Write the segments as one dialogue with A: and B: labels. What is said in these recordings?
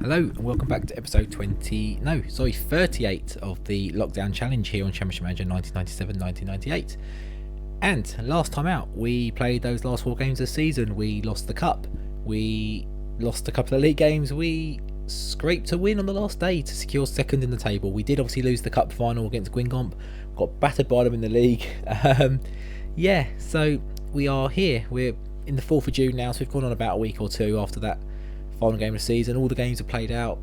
A: Hello and welcome back to episode 38 of the Lockdown Challenge here on Championship Manager 1997-1998. And last time out, we played those last 4 games of the season. We lost the cup, we lost a couple of league games, we scraped a win on the last day to secure second in the table. We did obviously lose the cup final against Guingamp, got battered by them in the league. So we are here. We're in the 4th of June now, so we've gone on about a week or two after that final game of the season. All the games are played out,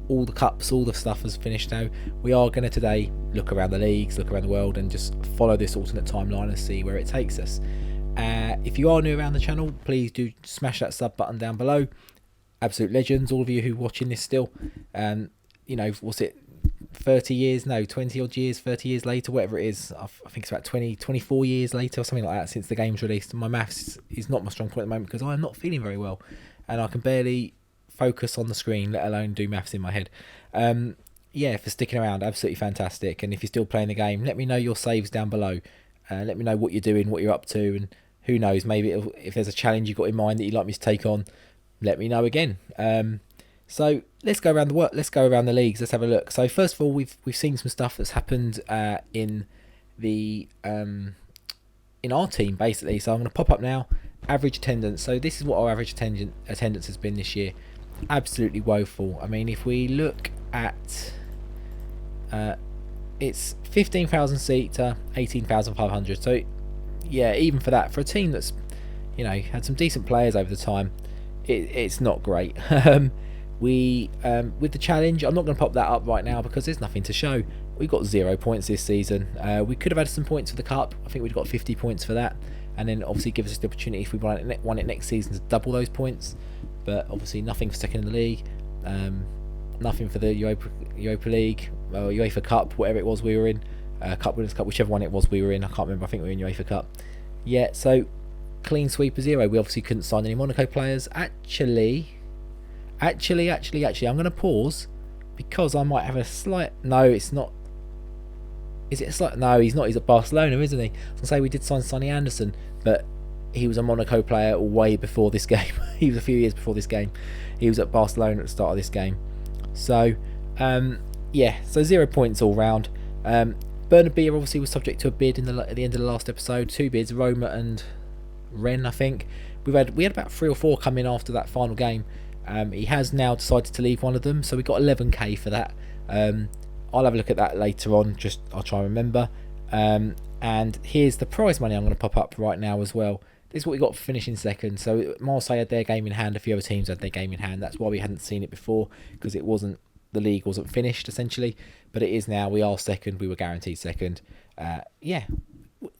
A: all the cups, all the stuff has finished now. We are going to today look around the leagues, look around the world, and just follow this alternate timeline and see where it takes us. If you are new around the channel, please do smash that sub button down below. Absolute legends, all of you who are watching this still. What's it, 30 years, no, 20 odd years, 30 years later, whatever it is. I think it's about 24 years later or something like that since the game's released. My maths is not my strong point at the moment because I'm not feeling very well and I can barely focus on the screen, let alone do maths in my head. For sticking around, absolutely fantastic. And if you're still playing the game, let me know your saves down below. Let me know what you're doing, what you're up to, and who knows, maybe if there's a challenge you've got in mind that you'd like me to take on, let me know again. So let's go around the work. Let's go around the leagues. Let's have a look. So first of all, we've seen some stuff that's happened in the in our team basically. So I'm going to pop up now. Average attendance. So this is what our average attendance has been this year. Absolutely woeful. I mean, if we look at it's 15,000 seat to 18,500. So yeah, even for that, for a team that's had some decent players over the time, it's not great. With the challenge, I'm not going to pop that up right now because there's nothing to show. We got 0 points this season. We could have had some points for the cup. I think we'd got 50 points for that, and then obviously give us the opportunity if we won it next season to double those points. But obviously nothing for second in the league, nothing for the Europa League, UEFA Cup, whatever it was we were in, Cup Winners' Cup, whichever one it was we were in. I can't remember. I think we were in UEFA Cup. Yeah, so clean sweep of 0. We obviously couldn't sign any Monaco players. Actually, I'm going to pause because I might have a slight... No, it's not. Is it a slight... No, he's not. He's at Barcelona, isn't he? I was going to say we did sign Sonny Anderson, but he was a Monaco player way before this game. He was a few years before this game. He was at Barcelona at the start of this game. So, so 0 points all round. Bernard Beer obviously was subject to a bid at the end of the last episode. 2 bids, Roma and Rennes, I think. We had about 3 or 4 come in after that final game. He has now decided to leave one of them, so we got 11k for that. I'll have a look at that later on. I'll try and remember. And here's the prize money I'm going to pop up right now as well. This is what we got for finishing second. So Marseille had their game in hand. A few other teams had their game in hand. That's why we hadn't seen it before, because the league wasn't finished essentially. But it is now. We are second. We were guaranteed second.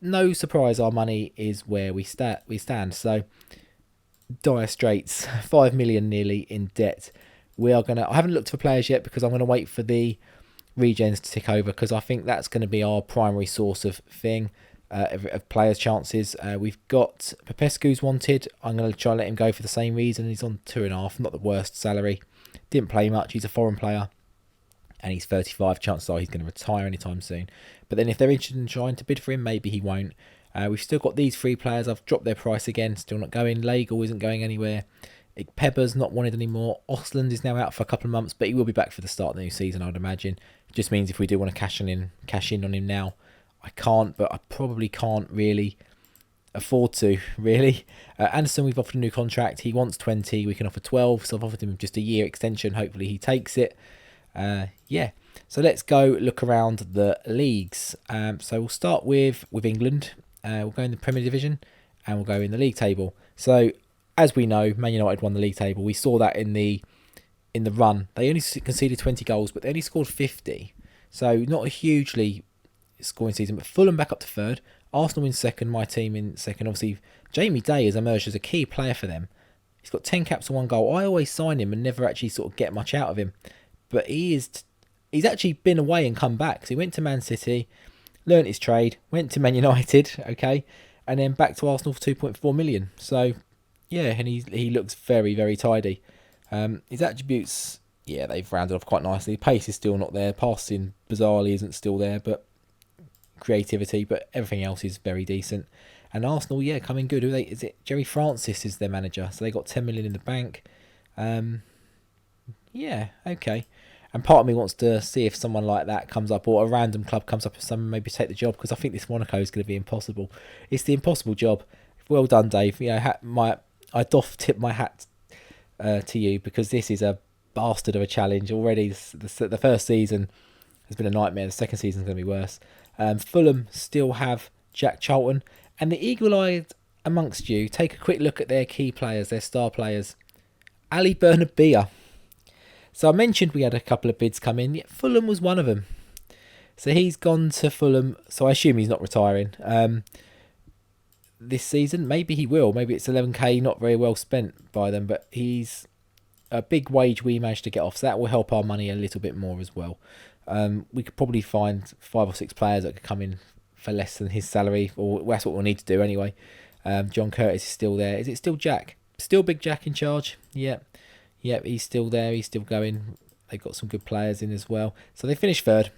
A: No surprise. Our money is where we stand. So dire straits. 5 million nearly in debt. I haven't looked for players yet because I'm going to wait for the regens to tick over, because I think that's going to be our primary source of players' chances. We've got Popescu's wanted. I'm going to try and let him go for the same reason. He's on 2.5, not the worst salary. Didn't play much. He's a foreign player, and he's 35. Chances are he's going to retire anytime soon. But then if they're interested in trying to bid for him, maybe he won't. We've still got these 3 players. I've dropped their price again. Still not going. Legal isn't going anywhere. Pepper's not wanted anymore. Osland is now out for a couple of months, but he will be back for the start of the new season, I'd imagine. It just means if we do want to cash in on him now, I can't, but I probably can't really afford to, really. Anderson, we've offered a new contract. He wants 20. We can offer 12, so I've offered him just a year extension. Hopefully he takes it. So let's go look around the leagues. So we'll start with England. We'll go in the Premier Division and we'll go in the league table. So as we know, Man United won the league table. We saw that in the run. They only conceded 20 goals, but they only scored 50. So not a hugely scoring season. But Fulham back up to 3rd. Arsenal in 2nd. My team in 2nd. Obviously, Jamie Day has emerged as a key player for them. He's got 10 caps and 1 goal. I always sign him and never actually sort of get much out of him. But he's actually been away and come back. So he went to Man City, learnt his trade, went to Man United, okay, and then back to Arsenal for 2.4 million. So yeah, and he looks very, very tidy. His attributes, yeah, they've rounded off quite nicely. Pace is still not there. Passing, bizarrely, isn't still there, but creativity, but everything else is very decent. And Arsenal, yeah, coming good. Is it Jerry Francis is their manager? So they got 10 million in the bank. Yeah, okay. And part of me wants to see if someone like that comes up, or a random club comes up and someone maybe take the job, because I think this Monaco is going to be impossible. It's the impossible job. Well done, Dave. You know, I doth tip my hat to you, because this is a bastard of a challenge already. The first season has been a nightmare. The second season is going to be worse. Fulham still have Jack Charlton, and the eagle-eyed amongst you, take a quick look at their key players, their star players. Ali Bernabia. So I mentioned we had a couple of bids come in. Yeah, Fulham was one of them. So he's gone to Fulham. So I assume he's not retiring this season. Maybe he will. Maybe it's 11k, not very well spent by them. But he's a big wage we managed to get off. So that will help our money a little bit more as well. We could probably find 5 or 6 players that could come in for less than his salary. Or that's what we'll need to do anyway. John Curtis is still there. Is it still Jack? Still Big Jack in charge? Yeah. Yep, he's still there. He's still going. They've got some good players in as well. So they finished third.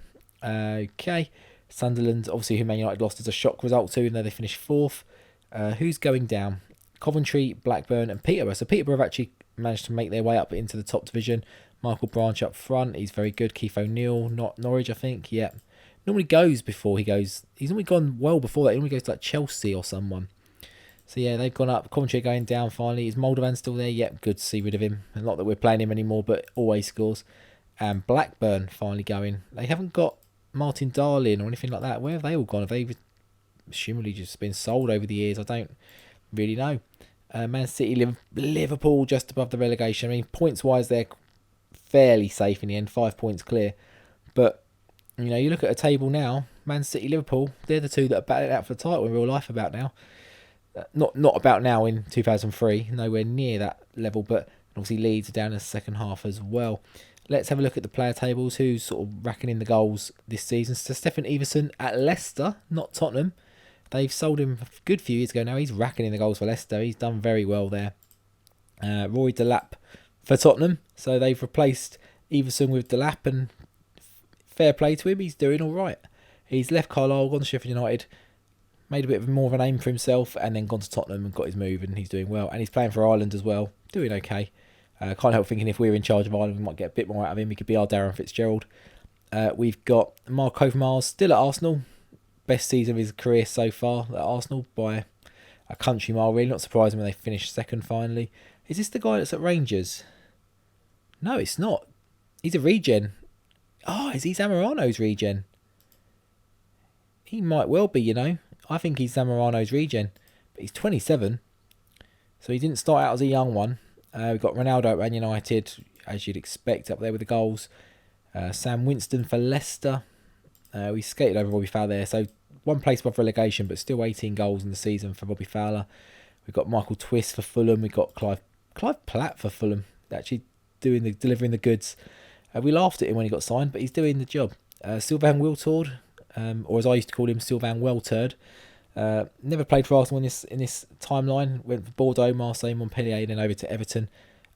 A: Okay. Sunderland, obviously, who Man United lost as a shock result to, even though they finished fourth. Who's going down? Coventry, Blackburn and Peterborough. So Peterborough have actually managed to make their way up into the top division. Michael Branch up front. He's very good. Keith O'Neill, not Norwich, I think. Yep. Normally goes before he goes. He's normally gone well before that. He normally goes to like Chelsea or someone. So yeah, they've gone up. Coventry going down finally. Is Moldovan still there? Yep, good to see rid of him. Not that we're playing him anymore, but always scores. And Blackburn finally going. They haven't got Martin Darling or anything like that. Where have they all gone? Have they presumably just been sold over the years? I don't really know. Man City, Liverpool just above the relegation. I mean, points-wise, they're fairly safe in the end. 5 points clear. But, you know, you look at a table now. Man City, Liverpool, they're the two that are battling out for the title in real life about now. Not about now in 2003, nowhere near that level, but obviously Leeds are down in the second half as well. Let's have a look at the player tables, who's sort of racking in the goals this season. So Stefan Everson at Leicester, not Tottenham. They've sold him a good few years ago now. He's racking in the goals for Leicester. He's done very well there. Roy Delap for Tottenham. So they've replaced Everson with Delap, and fair play to him. He's doing all right. He's left Carlisle, gone to Sheffield United, made a bit of more of a name for himself, and then gone to Tottenham and got his move, and he's doing well. And he's playing for Ireland as well, doing okay. Can't help thinking if we were in charge of Ireland, we might get a bit more out of him. He could be our Darren Fitzgerald. We've got Mark Overmars still at Arsenal. Best season of his career so far at Arsenal by a country mile, really. Not surprising when they finished second finally. Is this the guy that's at Rangers? No, it's not. He's a regen. Oh, is he Zamorano's regen? He might well be, you know. I think he's Zamorano's regen, but he's 27, so he didn't start out as a young one. We've got Ronaldo at Man United, as you'd expect, up there with the goals. Sam Winston for Leicester. We skated over Robbie Fowler there, so one place above relegation, but still 18 goals in the season for Robbie Fowler. We've got Michael Twist for Fulham. We've got Clive Platt for Fulham, actually delivering the goods. We laughed at him when he got signed, but he's doing the job. Sylvain Wiltord, or as I used to call him, Sylvain Welturd. Never played for Arsenal in this timeline. Went for Bordeaux, Marseille, Montpellier, then over to Everton.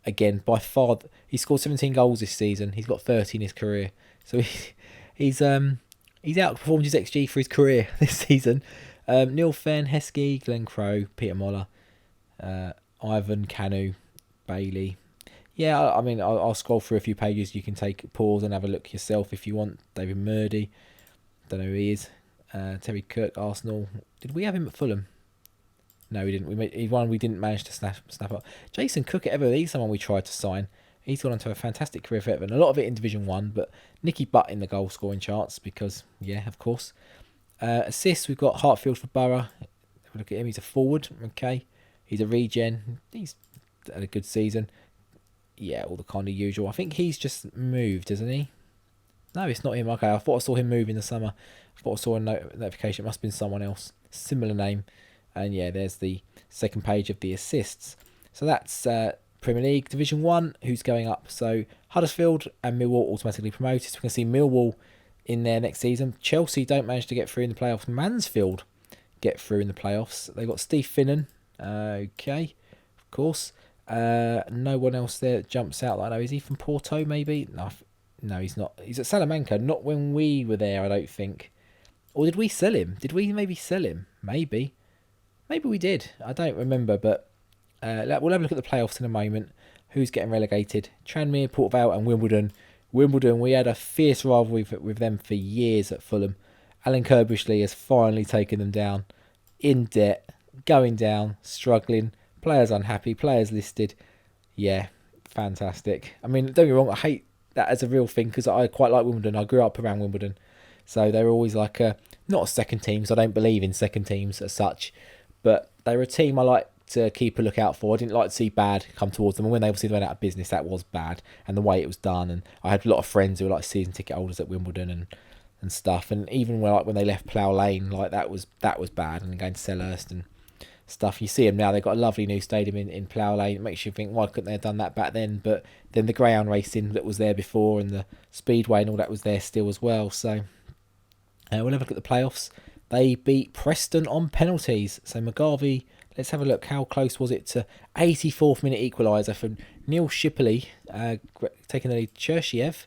A: Again, by far, he scored 17 goals this season. He's got 30 in his career, so he's outperformed his XG for his career this season. Neil Fenn, Heskey, Glenn Crowe, Peter Moller, Ivan Kanu, Bailey. Yeah, I mean, I'll scroll through a few pages. You can take a pause and have a look yourself if you want. David Murdy, don't know who he is. Terry Kirk, Arsenal. Did we have him at Fulham? No, we didn't. We didn't manage to snap up. Jason Cook at Everton, he's someone we tried to sign. He's gone on to a fantastic career for Everton. A lot of it in Division 1, but Nicky Butt in the goal scoring charts because, yeah, of course. Assists, we've got Hartfield for Borough. Have a look at him. He's a forward. Okay. He's a regen. He's had a good season. Yeah, all the kind of usual. I think he's just moved, isn't he? No, it's not him. Okay, I thought I saw him move in the summer. I thought I saw a notification. It must have been someone else. Similar name. And yeah, there's the second page of the assists. So that's Premier League. Division 1, who's going up? So Huddersfield and Millwall automatically promoted. So we can see Millwall in there next season. Chelsea don't manage to get through in the playoffs. Mansfield get through in the playoffs. They've got Steve Finnan. Okay, of course. No one else there that jumps out. I know. Is he from Porto, maybe? No, he's not. He's at Salamanca. Not when we were there, I don't think. Or did we sell him? Did we maybe sell him? Maybe we did. I don't remember, but we'll have a look at the playoffs in a moment. who's getting relegated? Tranmere, Port Vale and Wimbledon. Wimbledon, we had a fierce rivalry with them for years at Fulham. Alan Kirbishley has finally taken them down. In debt, going down, struggling, players unhappy, players listed. Yeah, fantastic. I mean, don't get me wrong, I hate that as a real thing because I quite like Wimbledon. I grew up around Wimbledon. So they were always like not a second team, so I don't believe in second teams as such. But they were a team I like to keep a lookout for. I didn't like to see bad come towards them. And when they obviously went out of business, that was bad. And the way it was done. And I had a lot of friends who were like season ticket holders at Wimbledon and stuff. And even when they left Plough Lane, like that was bad. And going to Selhurst and stuff. You see them now. They've got a lovely new stadium in Plough Lane. It makes you think, why couldn't they have done that back then? But then the greyhound racing that was there before and the speedway and all that was there still as well. So we'll have a look at the playoffs. They beat Preston on penalties. So McGarvey, let's have a look. How close was it to 84th minute equaliser from Neil Shipley, taking the lead. Chershiev.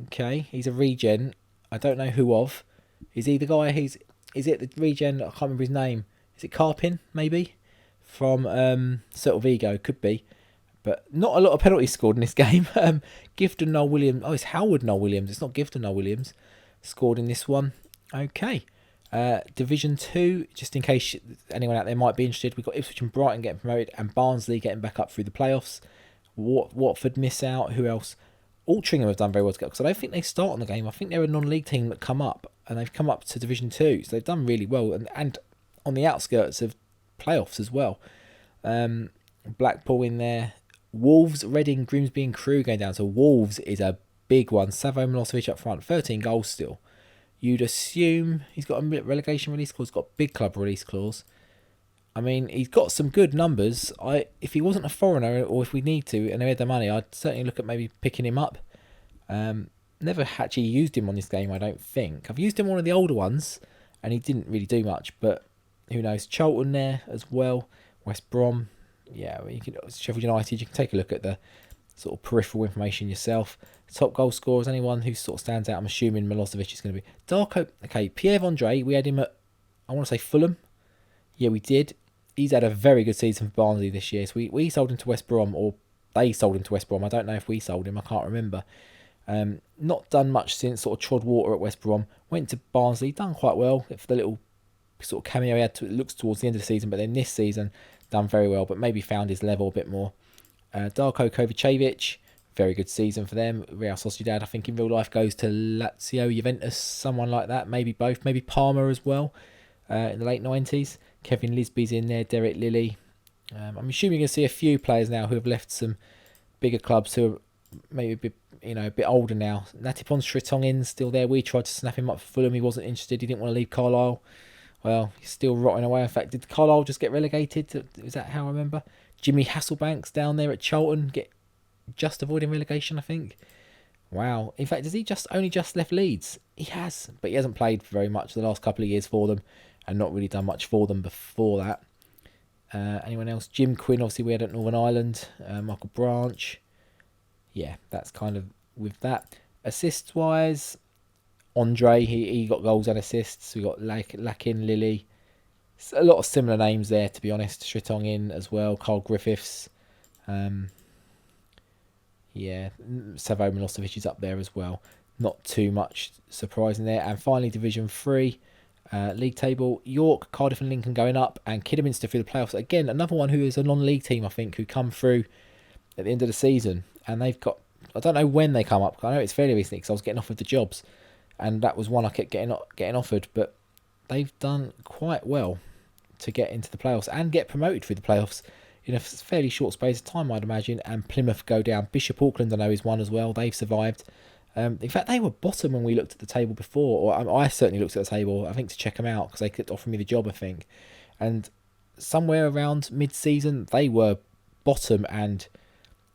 A: Okay, he's a regen. I don't know who of. Is he the guy? Is it the regen? I can't remember his name. Is it Carpin, maybe? From Celta Vigo, could be. But not a lot of penalties scored in this game. Gifton Noel Williams. Oh, it's Howard Noel Williams. It's not Gifton Noel Williams. Scored in this one. Okay. Division 2, just in case anyone out there might be interested, we've got Ipswich and Brighton getting promoted and Barnsley getting back up through the playoffs. Watford miss out. Who else? Altrincham have done very well to get up because I don't think they start on the game. I think they're a non-league team that come up and they've come up to Division 2. So they've done really well and on the outskirts of playoffs as well. Blackpool in there. Wolves, Reading, Grimsby and Crewe going down. So Wolves is a big one. Savo Milosevic up front, 13 goals still. You'd assume he's got a relegation release clause, got a big club release clause. I mean, he's got some good numbers. If he wasn't a foreigner, or if we need to, and they had the money, I'd certainly look at maybe picking him up. Never actually used him on this game, I don't think. I've used him on one of the older ones, and he didn't really do much, but who knows. Charlton there as well. West Brom. Yeah, you can, Sheffield United, you can take a look at the sort of peripheral information yourself. Top goal scorers, anyone who sort of stands out, I'm assuming Milosevic is going to be. Darko, okay, Pierre Andre, we had him at, I want to say Fulham. Yeah, we did. He's had a very good season for Barnsley this year. So we sold him to West Brom, or they sold him to West Brom. I don't know if we sold him, I can't remember. Not done much since, sort of trod water at West Brom. Went to Barnsley, done quite well for the little sort of cameo he had. It looks towards the end of the season, but then this season, done very well, but maybe found his level a bit more. Darko Kovacevic, very good season for them. Real Sociedad, I think in real life, goes to Lazio, Juventus, someone like that. Maybe both. Maybe Parma as well in the late 90s. Kevin Lisby's in there. Derek Lilly. I'm assuming you're going to see a few players now who have left some bigger clubs who are maybe a bit older now. Natipon Sritongin's still there. We tried to snap him up for Fulham. He wasn't interested. He didn't want to leave Carlisle. Well, he's still rotting away. In fact, did Carlisle just get relegated? Is that how I remember? Jimmy Hasselbank's down there at Charlton, just avoiding relegation, I think. Wow. In fact, has he only just left Leeds? He has, but he hasn't played very much the last couple of years for them and not really done much for them before that. Anyone else? Jim Quinn, obviously we had at Northern Ireland. Michael Branch. Yeah, that's kind of with that. Assists-wise, Andre, he got goals and assists. We got Lakin, Lilly. A lot of similar names there, to be honest. Sritongin as well. Carl Griffiths. Yeah, Savo Milosevic is up there as well. Not too much surprising there. And finally, Division 3. League table, York, Cardiff and Lincoln going up, and Kidderminster through the playoffs. Again, another one who is a non-league team, I think, who come through at the end of the season. And they've got, I don't know when they come up. I know it's fairly recently because I was getting offered the jobs. And that was one I kept getting offered. But they've done quite well to get into the playoffs and get promoted through the playoffs in a fairly short space of time, I'd imagine. And Plymouth go down. Bishop Auckland, I know, is one as well. They've survived. In fact, they were bottom when we looked at the table before, or I certainly looked at the table, I think, to check them out, because they kept offering me the job, I think. And somewhere around mid-season, they were bottom and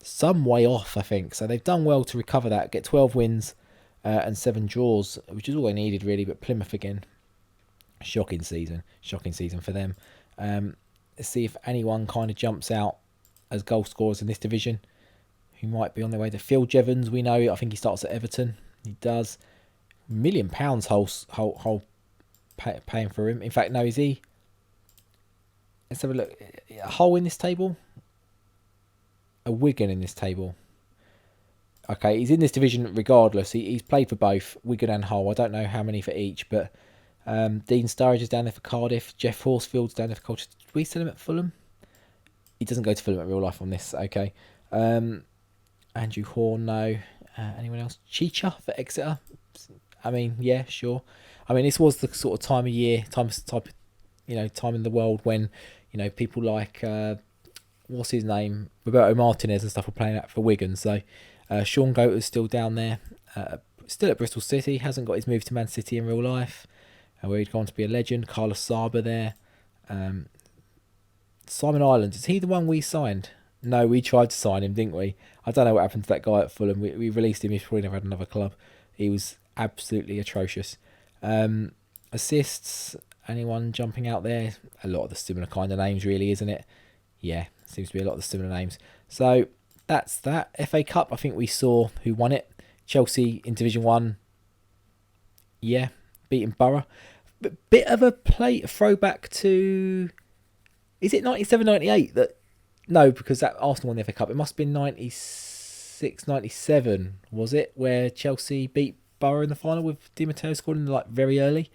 A: some way off, I think. So they've done well to recover that, get 12 wins and 7 draws, which is all they needed, really. But Plymouth, again, shocking season for them. Let's see if anyone kind of jumps out as goal scorers in this division who might be on their way. To Phil Jevons, we know, I think he starts at Everton. He does. £1 million whole paying for him. In fact, no, is he? Let's have a look. A hole in this table? a Wigan in this table. Okay, he's in this division regardless. He's played for both Wigan and Hull. I don't know how many for each, but Dean Sturridge is down there for Cardiff. Jeff Horsfield's down there for Colchester. Did we sell him at Fulham? He doesn't go to Fulham at real life on this. Okay. Andrew Horn, no. Anyone else? Chicha for Exeter. I mean, yeah, sure. I mean, this was the sort of time of year, time in the world when, people like what's his name, Roberto Martinez and stuff were playing out for Wigan. So Sean Goater's still down there, still at Bristol City. Hasn't got his move to Man City in real life, where he'd gone to be a legend. Carlos Saba there. Simon Ireland, is he the one we signed? No, we tried to sign him, didn't we? I don't know what happened to that guy at Fulham. We released him. He's probably never had another club. He was absolutely atrocious. Assists, anyone jumping out there? A lot of the similar kind of names, really, isn't it? Yeah, seems to be a lot of the similar names. So that's that. FA Cup, I think we saw who won it. Chelsea in Division 1. Yeah, beating Borough. But bit of a throwback to... Is it 97-98 that... No, because that Arsenal won the FA Cup. It must have been 96-97, was it? Where Chelsea beat Borough in the final with Di Matteo scoring very early.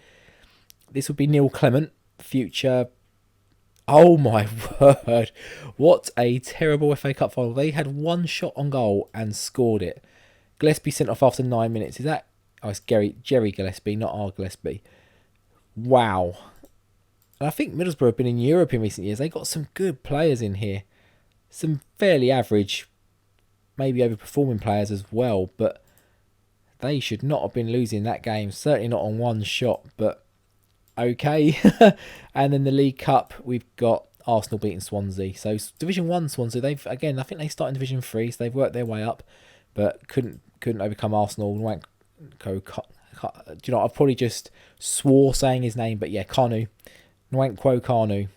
A: This would be Neil Clement, future... Oh my word. What a terrible FA Cup final. They had one shot on goal and scored it. Gillespie sent off after 9 minutes. Is that... Oh, it's Jerry Gillespie, not our Gillespie. Wow. And I think Middlesbrough have been in Europe in recent years. They got some good players in here. Some fairly average, maybe overperforming players as well. But they should not have been losing that game. Certainly not on one shot. But okay. And then the League Cup, we've got Arsenal beating Swansea. So Division 1 Swansea, I think they start in Division 3. So they've worked their way up. But couldn't overcome Arsenal. Do you know, I probably just swore saying his name. But yeah, Kanu. Nwankwo Kanu,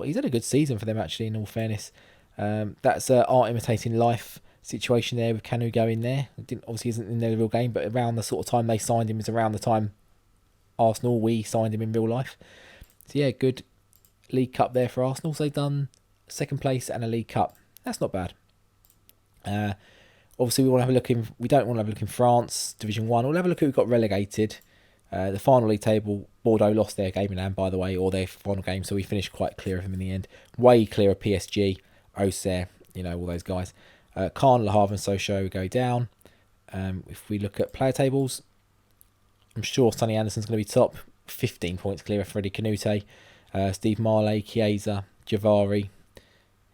A: he's had a good season for them actually. In all fairness, that's art imitating life situation there with Kanu going there. Obviously isn't in the real game, but around the sort of time they signed him is around the time we signed him in real life. So yeah, good League Cup there for Arsenal. So they've done second place and a League Cup. That's not bad. Obviously we want to have a look in. We don't want to have a look in France Division 1. We'll have a look at who got relegated. The final league table, Bordeaux lost their game in hand, by the way, or their final game, so we finished quite clear of them in the end. Way clear of PSG, Auxerre, all those guys. Caen, Le Havre and Sochaux go down. If we look at player tables, I'm sure Sonny Anderson's going to be top. 15 points clear of Freddie Canute. Steve Marley, Chiesa, Javari.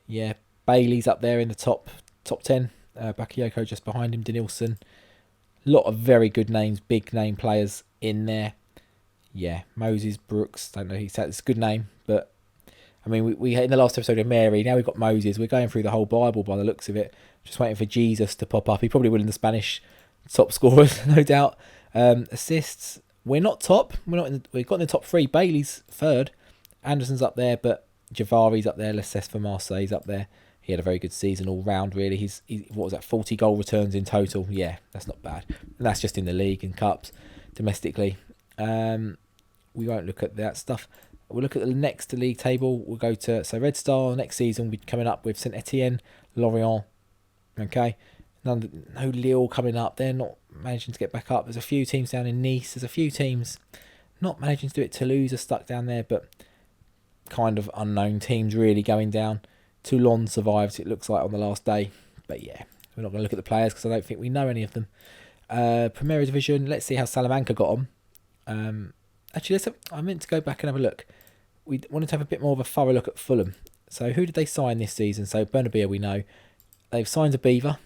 A: Yeah, Bailey's up there in the top 10. Bakayoko just behind him, Denilson. A lot of very good names, big name players in there. Yeah, Moses, Brooks, don't know, it's a good name, but I mean, we in the last episode of Mary, now we've got Moses. We're going through the whole Bible by the looks of it. Just waiting for Jesus to pop up. He probably will in the Spanish top scorers, no doubt. Assists, we're not top. We've got in the top 3. Bailey's third, Anderson's up there, but Javari's up there. Lecesse for Marseille's up there. He had a very good season all round, really. He's what was that, 40 goal returns in total? Yeah, that's not bad. And that's just in the league and cups, domestically. We won't look at that stuff. We'll look at the next league table. We'll go to Red Star next season. We'll be coming up with Saint Etienne, Lorient. Okay, no Lille coming up. They're not managing to get back up. There's a few teams down in Nice. There's a few teams not managing to do it. Toulouse are stuck down there, but kind of unknown teams really going down. Toulon survives, it looks like, on the last day. But yeah, we're not going to look at the players because I don't think we know any of them. Primera Division, let's see how Salamanca got on. Actually, I meant to go back and have a look. We wanted to have a bit more of a thorough look at Fulham. So who did they sign this season? So Bernabeu, we know. They've signed a Beaver.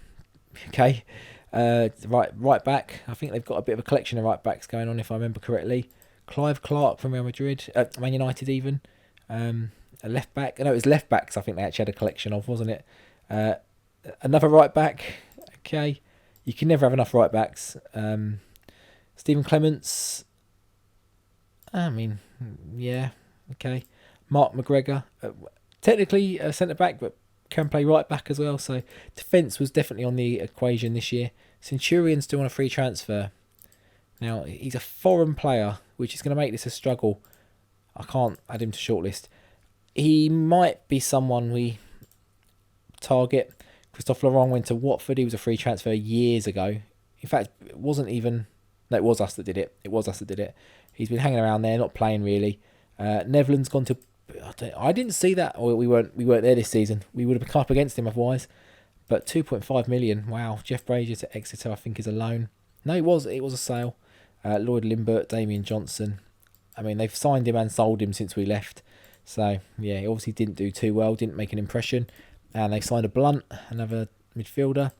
A: Okay. Right back. I think they've got a bit of a collection of right backs going on, if I remember correctly. Clive Clark from Real Madrid. Man United even. A left back. No, it was left backs I think they actually had a collection of, wasn't it? Another right back. Okay. You can never have enough right backs. Stephen Clements. I mean, yeah. Okay. Mark McGregor. Technically a centre-back, but can play right-back as well. So defence was definitely on the equation this year. Centurion's still on a free transfer. Now, he's a foreign player, which is going to make this a struggle. I can't add him to shortlist. He might be someone we target. Christophe Laurent went to Watford. He was a free transfer years ago. In fact, it wasn't even... No, it was us that did it. It was us that did it. He's been hanging around there, not playing really. Netherlands gone to... I didn't see that. Or we weren't there this season. We would have come up against him otherwise. But 2.5 million. Wow. Jeff Brazier to Exeter, I think, is a loan. No, it was a sale. Lloyd Limbert, Damian Johnson. I mean, they've signed him and sold him since we left. So, yeah, he obviously didn't do too well. Didn't make an impression. And they signed a Blunt, another midfielder.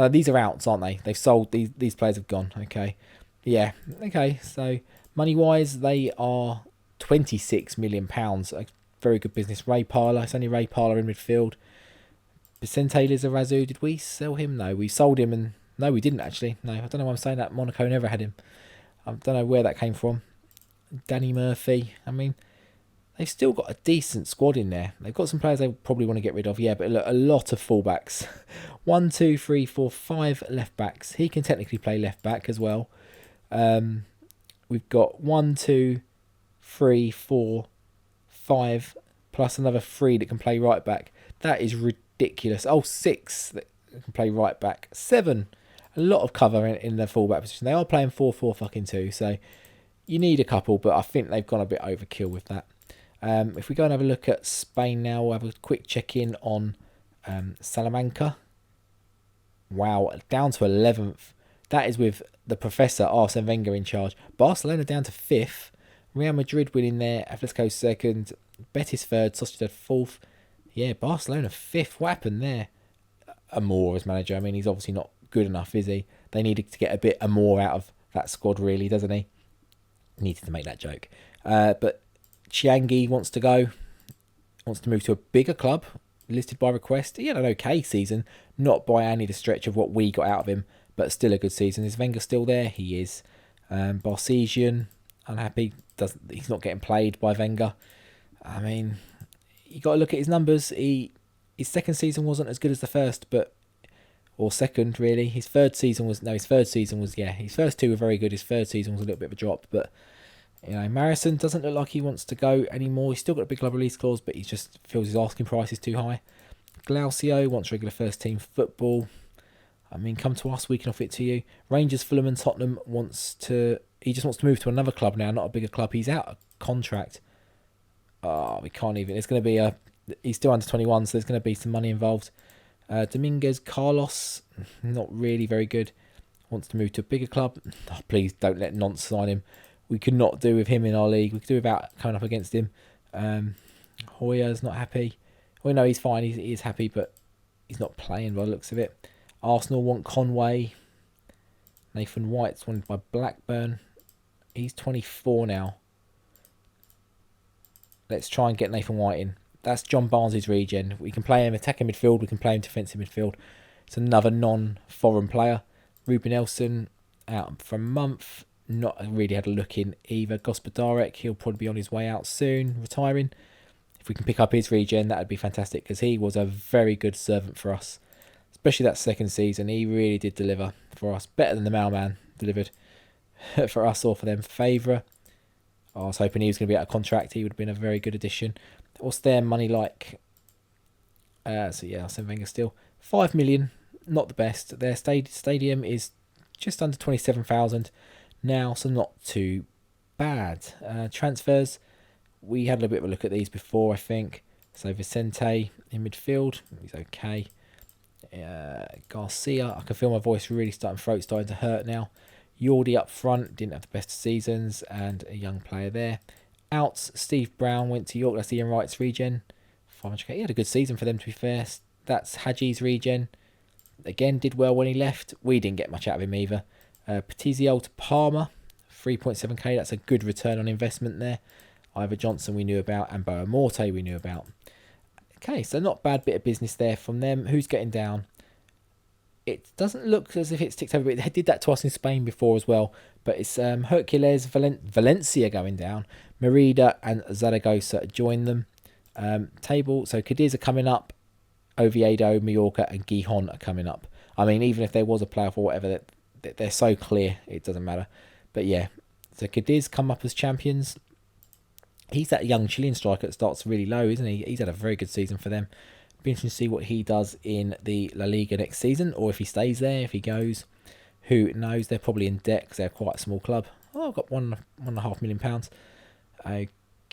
A: These are outs, aren't they? They've sold. These players have gone. Okay. Yeah. Okay. So, money-wise, they are £26 million. A very good business. Ray Parlour. It's only Ray Parlour in midfield. Vicente Lizarazu. Did we sell him? No, we sold him. And no, we didn't actually. No, I don't know why I'm saying that. Monaco never had him. I don't know where that came from. Danny Murphy. I mean, they've still got a decent squad in there. They've got some players they probably want to get rid of. Yeah, but look, a lot of fullbacks. 1, 2, 3, 4, 5 left backs. He can technically play left back as well. We've got 1, 2, 3, 4, 5 plus another 3 that can play right back. That is ridiculous. Oh, 6 that can play right back. 7. A lot of cover in the fullback position. They are playing 4-4-2, so you need a couple, but I think they've gone a bit overkill with that. If we go and have a look at Spain now, we'll have a quick check-in on Salamanca. Wow, down to 11th. That is with the Professor, Arsene Wenger, in charge. Barcelona down to 5th. Real Madrid winning there. Atletico 2nd. Betis 3rd. Sociedad 4th. Yeah, Barcelona 5th. What happened there? Amor as manager. I mean, he's obviously not good enough, is he? They needed to get a bit more out of that squad, really, doesn't he? Needed to make that joke. But Chiangi wants to go. Wants to move to a bigger club. Listed by request. He had an okay season. Not by any the stretch of what we got out of him, but still a good season. Is Wenger still there? He is. Barcesian, unhappy. He's not getting played by Wenger. I mean, you got to look at his numbers. His second season wasn't as good as the first, or second really. His first season was his first 2 were very good. His third season was a little bit of a drop, but you know, Marison doesn't look like he wants to go anymore. He's still got a big club release clause, but he just feels his asking price is too high. Glaucio wants regular first team football. I mean, come to us, we can offer it to you. Rangers, Fulham and Tottenham he just wants to move to another club now, not a bigger club. He's out of contract. We can't even. It's going to be he's still under 21, so there's going to be some money involved. Dominguez Carlos, not really very good. Wants to move to a bigger club. Oh, please don't let Nantes sign him. We could not do with him in our league. We could do without coming up against him. Hoyer's not happy. Well, no, he's fine. He is happy, but he's not playing by the looks of it. Arsenal want Conway. Nathan White's wanted by Blackburn. He's 24 now. Let's try and get Nathan White in. That's John Barnes' regen. We can play him attacking midfield. We can play him defensive midfield. It's another non-foreign player. Ruben Nelson out for a month. Not really had a look in either. Gospodarek, he'll probably be on his way out soon, retiring. If we can pick up his regen, that would be fantastic because he was a very good servant for us. Especially that second season. He really did deliver for us. Better than the mailman delivered for us or for them. Favre. I was hoping he was going to be out of contract. He would have been a very good addition. What's their money like? Arsene Wenger still. 5 million. Not the best. Their stadium is just under 27,000 now, so not too bad. Transfers. We had a little bit of a look at these before, I think. So Vicente in midfield. He's okay. Garcia. I can feel my voice really throat starting to hurt now. Yordi up front, didn't have the best seasons, and a young player there. Outs, Steve Brown went to York, that's Ian Wright's regen. 500k, he had a good season for them to be fair. That's Hadji's regen. Again, did well when he left. We didn't get much out of him either. Patizio to Palmer, 3.7k, that's a good return on investment there. Ivor Johnson we knew about, and Boa Morte we knew about. Okay, so not bad bit of business there from them. Who's getting down? It doesn't look as if it's ticked over. They did that to us in Spain before as well. But it's Hercules, Valencia going down. Merida and Zaragoza join them. Table, so Cadiz are coming up. Oviedo, Mallorca and Gijón are coming up. I mean, even if there was a playoff or whatever, they're so clear, it doesn't matter. But yeah, so Cadiz come up as champions. He's that young Chilean striker that starts really low, isn't he? He's had a very good season for them. Be interesting to see what he does in the La Liga next season, or if he stays there, if he goes. Who knows? They're probably in debt because they're quite a small club. Oh, I've got £1.5 million.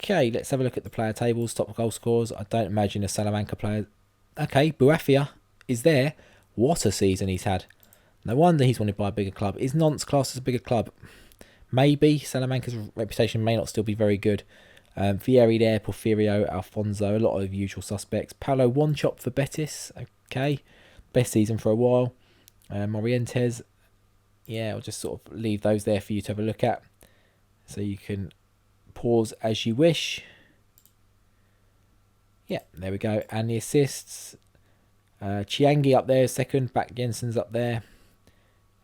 A: Okay, let's have a look at the player tables, top goal scorers. I don't imagine a Salamanca player. Okay, Buafia is there. What a season he's had. No wonder he's wanted by a bigger club. Is Nantes classed as a bigger club? Maybe. Salamanca's reputation may not still be very good. Vieri there, Porfirio, Alfonso, a lot of usual suspects. Paulo Wanchop for Betis. Okay, best season for a while. Morientes. Yeah, I'll just sort of leave those there for you to have a look at. So you can pause as you wish. Yeah, there we go. And the assists. Chiangi up there, second. Back Jensen's up there.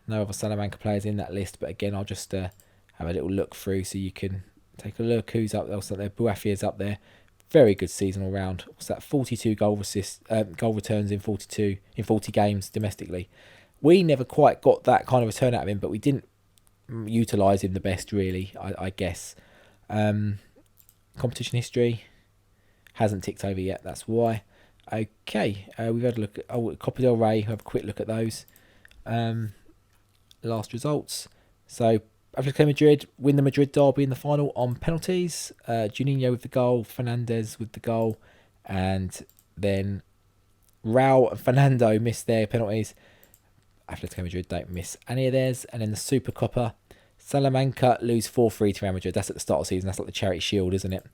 A: No other Salamanca players in that list. But again, I'll just have a little look through so you can take a look. Who's up there? Also there. Buafia's up there. Very good season all round. What's that? 42 goal returns in 40 games domestically. We never quite got that kind of return out of him, but we didn't utilise him the best, really, I guess. Competition history hasn't ticked over yet, that's why. Okay, we've had a look at Copa del Rey. Have a quick look at those last results. So Atletico Madrid win the Madrid derby in the final on penalties. Juninho with the goal, Fernandez with the goal, and then Raul and Fernando missed their penalties. Atletico Madrid don't miss any of theirs. And then the Super Copa, Salamanca lose 4-3 to Real Madrid. That's at the start of the season. That's like the Charity Shield, isn't it?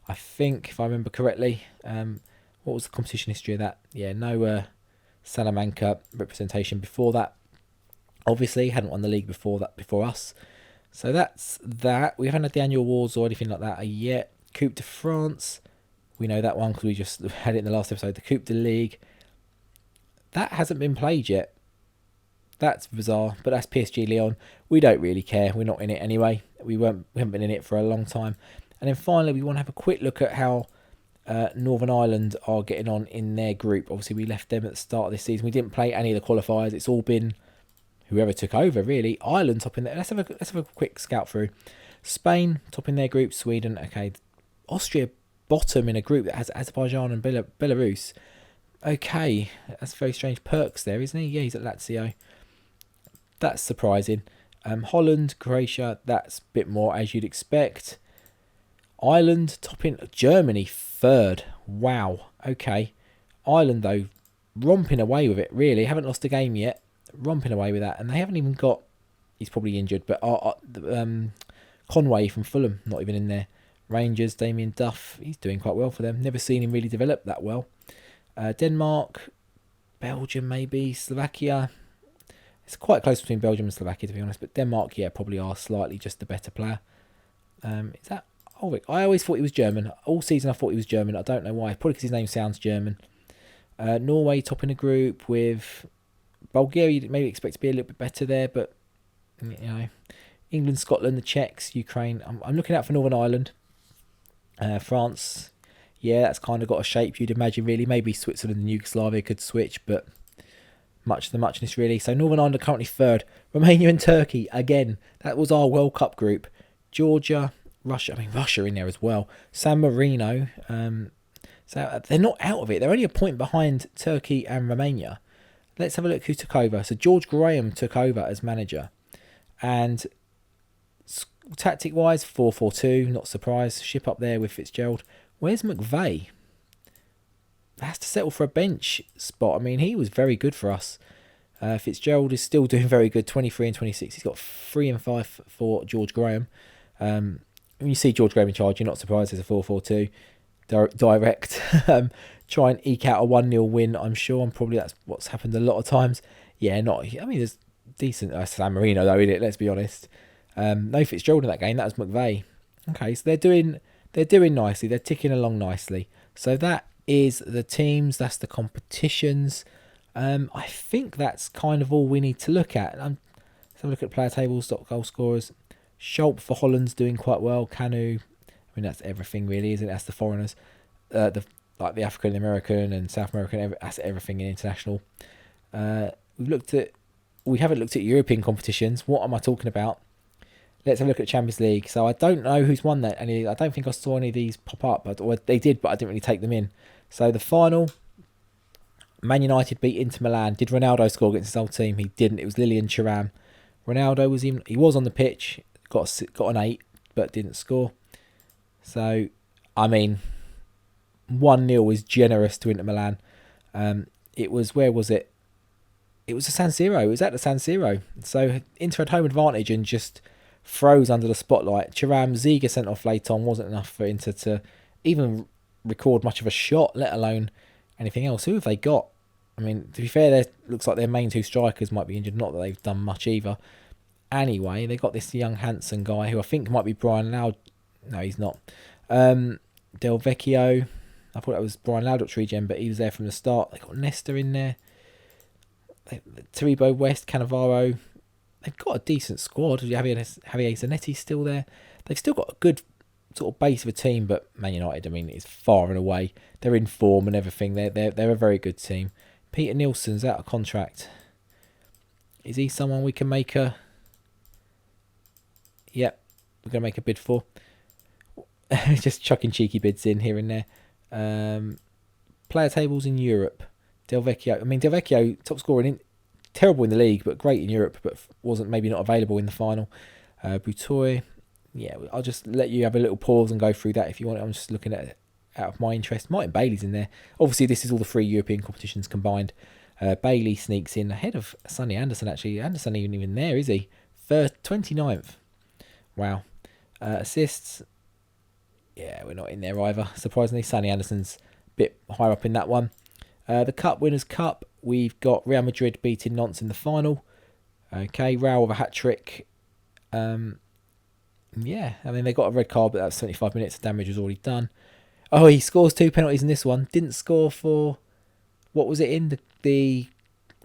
A: I think, if I remember correctly. What was the competition history of that? Yeah, no Salamanca representation before that. Obviously, hadn't won the league before us. So that's that. We haven't had the annual awards or anything like that yet. Coupe de France. We know that one because we just had it in the last episode. The Coupe de Ligue. That hasn't been played yet. That's bizarre, but that's PSG Lyon. We don't really care. We're not in it anyway. We haven't been in it for a long time. And then finally, we want to have a quick look at how Northern Ireland are getting on in their group. Obviously, we left them at the start of this season. We didn't play any of the qualifiers. It's all been whoever took over, really. Ireland top in there. Let's have a quick scout through. Spain top in their group. Sweden, okay. Austria bottom in a group that has Azerbaijan and Belarus. Okay, that's very strange. Perks there, isn't he? Yeah, he's at Lazio. That's surprising. Holland, Croatia, that's a bit more as you'd expect. Ireland topping. Germany third. Wow. Okay. Ireland though, romping away with it. Really, haven't lost a game yet. Romping away with that, and they haven't even got. He's probably injured, but Conway from Fulham not even in there. Rangers, Damien Duff, he's doing quite well for them. Never seen him really develop that well. Denmark, Belgium maybe, Slovakia. It's quite close between Belgium and Slovakia, to be honest. But Denmark, yeah, probably are slightly just the better player. Is that Ulrich? I always thought he was German. All season I thought he was German. I don't know why. Probably because his name sounds German. Norway top in a group with Bulgaria. You'd maybe expect to be a little bit better there. But, you know, England, Scotland, the Czechs, Ukraine. I'm looking out for Northern Ireland. France, yeah, that's kind of got a shape you'd imagine, really. Maybe Switzerland and Yugoslavia could switch, but much the muchness, really. So Northern Ireland are currently third. Romania and Turkey, again, that was our World Cup group. Georgia, Russia in there as well. San Marino, so they're not out of it. They're only a point behind Turkey and Romania. Let's have a look who took over. So George Graham took over as manager. And tactic-wise, 4-4-2, not surprised. Ship up there with Fitzgerald. Where's McVeigh? Has to settle for a bench spot. I mean, he was very good for us. Fitzgerald is still doing very good, 23 and 26. He's got 3 and 5 for George Graham. When you see George Graham in charge, you're not surprised. There's a 4-4-2 direct. Try and eke out a 1-0 win. I'm sure, and probably that's what's happened a lot of times. Yeah, not. I mean, there's decent San Marino though, isn't it? Let's be honest. No Fitzgerald in that game. That was McVeigh. Okay, so they're doing nicely. They're ticking along nicely. So that is the teams. That's the competitions. I think that's kind of all we need to look at. Let's have a look at player tables, goal scorers. Schulp for Holland's doing quite well. Canu, I mean, that's everything really, isn't it? That's the foreigners. Like the African American and South American, that's everything in international. We haven't looked at European competitions. What am I talking about? Let's have a look at Champions League. So I don't know who's won that. I don't think I saw any of these pop up. Or they did, but I didn't really take them in. So the final, Man United beat Inter Milan. Did Ronaldo score against his old team? He didn't. It was Lilian Thuram. Ronaldo was on the pitch, got an 8, but didn't score. So, I mean, 1-0 is generous to Inter Milan. It was, where was it? It was the San Siro. It was at the San Siro. So Inter had home advantage and just froze under the spotlight. Thuram, Ziga sent off late on, wasn't enough for Inter to even record much of a shot, let alone anything else. Who have they got? I mean, to be fair, it looks like their main 2 strikers might be injured. Not that they've done much either. Anyway, they got this young handsome guy who I think might be Brian Loud. No, he's not. Del Vecchio. I thought that was Brian Loudup's regen, but he was there from the start. They got Nesta in there. Taribo West, Cannavaro. They've got a decent squad. Javier Zanetti's still there. They've still got a good sort of base of a team, but Man United, I mean, is far and away. They're in form and everything. They're a very good team. Peter Nielsen's out of contract. Is he someone we can make a... Yep, we're going to make a bid for. Just chucking cheeky bids in here and there. Player tables in Europe. Del Vecchio. I mean, Del Vecchio, top scorer, terrible in the league, but great in Europe, but wasn't maybe not available in the final. Butoy. Yeah, I'll just let you have a little pause and go through that if you want. I'm just looking at it out of my interest. Martin Bailey's in there. Obviously, this is all the 3 European competitions combined. Bailey sneaks in ahead of Sonny Anderson, actually. Anderson isn't even there, is he? 29th. Wow. Assists. Yeah, we're not in there either. Surprisingly, Sonny Anderson's a bit higher up in that one. The Cup Winners' Cup, we've got Real Madrid beating Nantes in the final. Okay, Raul with a hat-trick. Yeah, I mean, they got a red card, but that was 75 minutes. The damage was already done. Oh, he scores 2 penalties in this one. Didn't score for... What was it in? The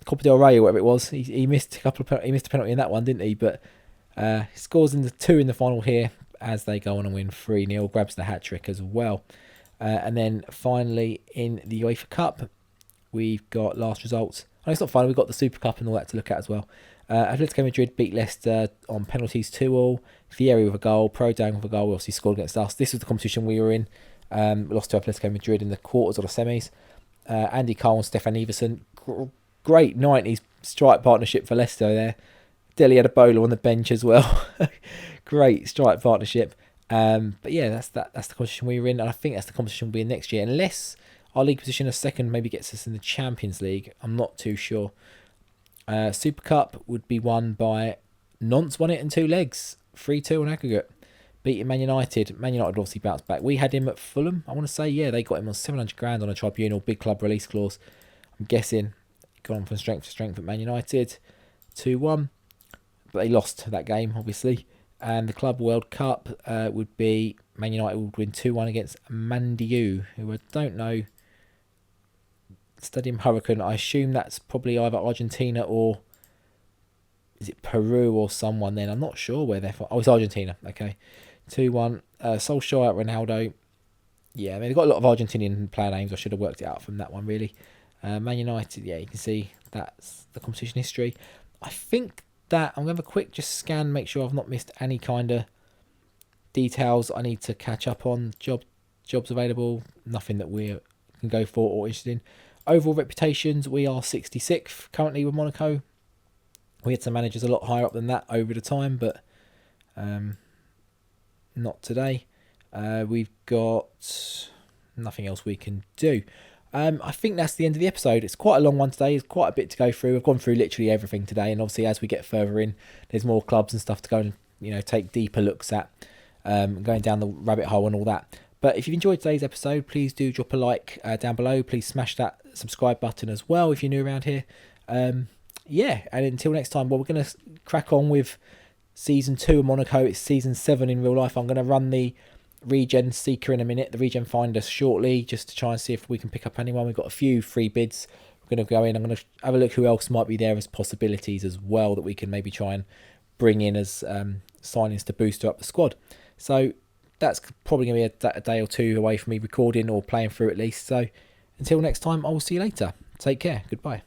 A: Copa del Rey or whatever it was. He missed a penalty in that one, didn't he? But he scores in the 2 in the final here as they go on and win 3-0. Grabs the hat-trick as well. And then finally in the UEFA Cup, we've got last results. Oh, it's not final. We've got the Super Cup and all that to look at as well. Atletico Madrid beat Leicester on penalties 2-2. Fieri with a goal. Pro Dang with a goal. We obviously scored against us. This was the competition we were in. We lost to Atletico Madrid in the quarters or the semis. Andy Cole and Stefan Everson. Great 90s strike partnership for Leicester there. Dele had a bowler on the bench as well. Great strike partnership. But yeah, that's the competition we were in. And I think that's the competition we'll be in next year. Unless our league position as second maybe gets us in the Champions League. I'm not too sure. Super Cup would be won by... Nantes won it in 2 legs. 3-2 on aggregate. Beating Man United. Man United obviously bounced back. We had him at Fulham. I want to say, yeah, they got him on 700 grand on a tribunal. Big club release clause. I'm guessing gone from strength to strength at Man United. 2-1. But they lost that game, obviously. And the Club World Cup would be... Man United would win 2-1 against Mandiu, who I don't know... Stadium Hurricane. I assume that's probably either Argentina or... Is it Peru or someone then? I'm not sure where they're from. Oh, it's Argentina. Okay. 2-1. Solskjaer, Ronaldo. Yeah, I mean, they've got a lot of Argentinian player names. I should have worked it out from that one, really. Man United, yeah, you can see that's the competition history. I think that I'm going to have a quick just scan, make sure I've not missed any kind of details I need to catch up on. Jobs available. Nothing that we can go for or interested in. Overall reputations, we are 66th currently with Monaco. We had some managers a lot higher up than that over the time, but not today. We've got nothing else we can do. I think that's the end of the episode. It's quite a long one today. There's quite a bit to go through. We've gone through literally everything today, and obviously as we get further in, there's more clubs and stuff to go and take deeper looks at, going down the rabbit hole and all that. But if you've enjoyed today's episode, please do drop a like down below. Please smash that subscribe button as well if you're new around here. Yeah, and until next time, well, we're going to crack on with Season 2 of Monaco. It's Season 7 in real life. I'm going to run the Regen Seeker in a minute, the Regen Finder shortly, just to try and see if we can pick up anyone. We've got a few free bids. We're going to go in. I'm going to have a look who else might be there as possibilities as well that we can maybe try and bring in as signings to booster up the squad. So that's probably going to be a day or two away from me recording or playing through at least. So until next time, I will see you later. Take care. Goodbye.